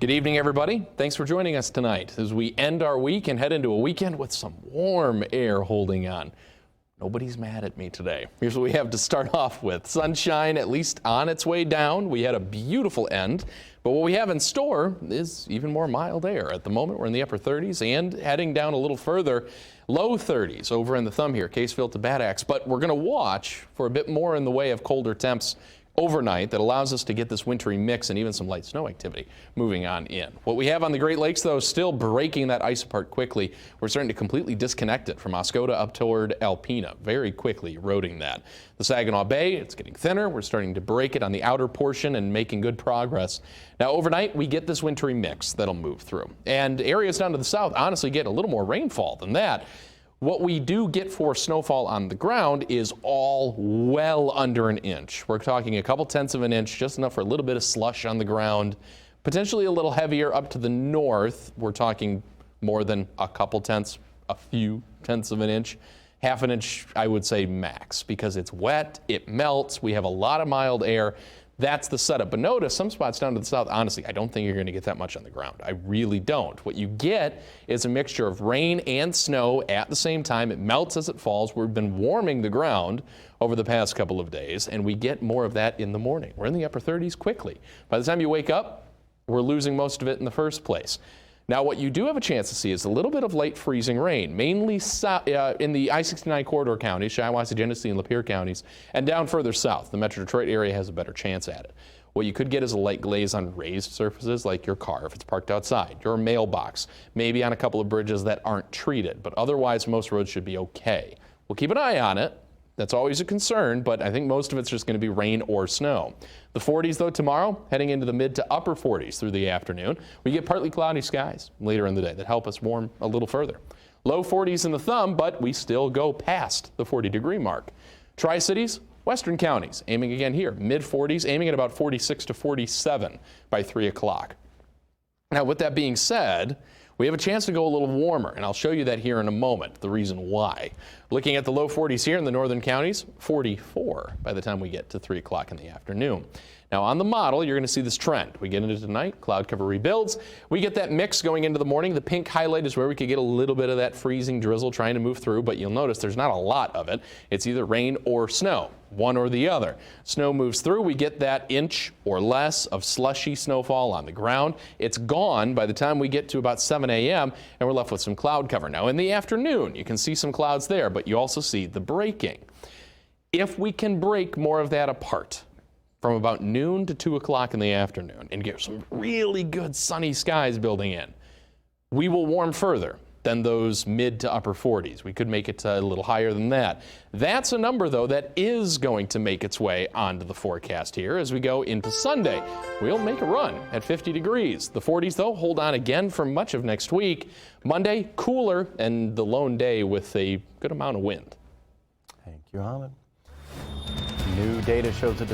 Good evening, everybody. Thanks for joining us tonight as we end our week and head into a weekend with some warm air holding on. Nobody's mad at me today. Here's what we have to start off with. Sunshine at least on its way down. We had a beautiful end, but what we have in store is even more mild air. At the moment, we're in the upper 30s and heading down a little further, low 30s over in the thumb here, Caseville to Bad Axe. But we're going to watch for a bit more in the way of colder temps overnight that allows us to get this wintry mix and even some light snow activity moving on in. What we have on the Great Lakes, though, is still breaking that ice apart quickly. We're starting to completely disconnect it from Oscoda up toward Alpena, very quickly eroding that. The Saginaw Bay, it's getting thinner. We're starting to break it on the outer portion and making good progress. Now, overnight, we get this wintry mix that'll move through. And areas down to the south, honestly, get a little more rainfall than that. What we do get for snowfall on the ground is all well under an inch. We're talking a couple tenths of an inch, just enough for a little bit of slush on the ground, potentially a little heavier up to the north. We're talking more than a couple tenths, a few tenths of an inch. Half an inch, I would say max, because it's wet, it melts, we have a lot of mild air. That's the setup. But notice some spots down to the south, honestly, I don't think you're going to get that much on the ground. I really don't. What you get is a mixture of rain and snow at the same time. It melts as it falls. We've been warming the ground over the past couple of days, and we get more of that in the morning. We're in the upper 30s quickly. By the time you wake up, we're losing most of it in the first place. Now, what you do have a chance to see is a little bit of late freezing rain, mainly in the I-69 corridor counties, Shiawassee, Genesee, and Lapeer counties, and down further south. The Metro Detroit area has a better chance at it. What you could get is a light glaze on raised surfaces like your car if it's parked outside, your mailbox, maybe on a couple of bridges that aren't treated, but otherwise most roads should be okay. We'll keep an eye on it. That's always a concern, but I think most of it's just going to be rain or snow. The 40s, though, tomorrow, heading into the mid to upper 40s through the afternoon. We get partly cloudy skies later in the day that help us warm a little further. Low 40s in the thumb, but we still go past the 40-degree mark. Tri-Cities, western counties, aiming again here, mid 40s, aiming at about 46 to 47 by 3 o'clock. Now, with that being said, we have a chance to go a little warmer, and I'll show you that here in a moment, the reason why. Looking at the low 40s here in the northern counties, 44 by the time we get to 3 o'clock in the afternoon. Now, on the model, you're going to see this trend. We get into tonight, cloud cover rebuilds. We get that mix going into the morning. The pink highlight is where we could get a little bit of that freezing drizzle trying to move through, but you'll notice there's not a lot of it. It's either rain or snow, one or the other. Snow moves through. We get that inch or less of slushy snowfall on the ground. It's gone by the time we get to about 7 a.m., and we're left with some cloud cover. Now, in the afternoon, you can see some clouds there, but you also see the breaking. If we can break more of that apart from about noon to 2 o'clock in the afternoon and get some really good sunny skies building in, we will warm further than those mid to upper 40s. We could make it a little higher than that. That's a number, though, that is going to make its way onto the forecast here as we go into Sunday. We'll make a run at 50 degrees. The 40s, though, hold on again for much of next week. Monday, cooler, and the lone day with a good amount of wind. Thank you, Ahmed. New data shows a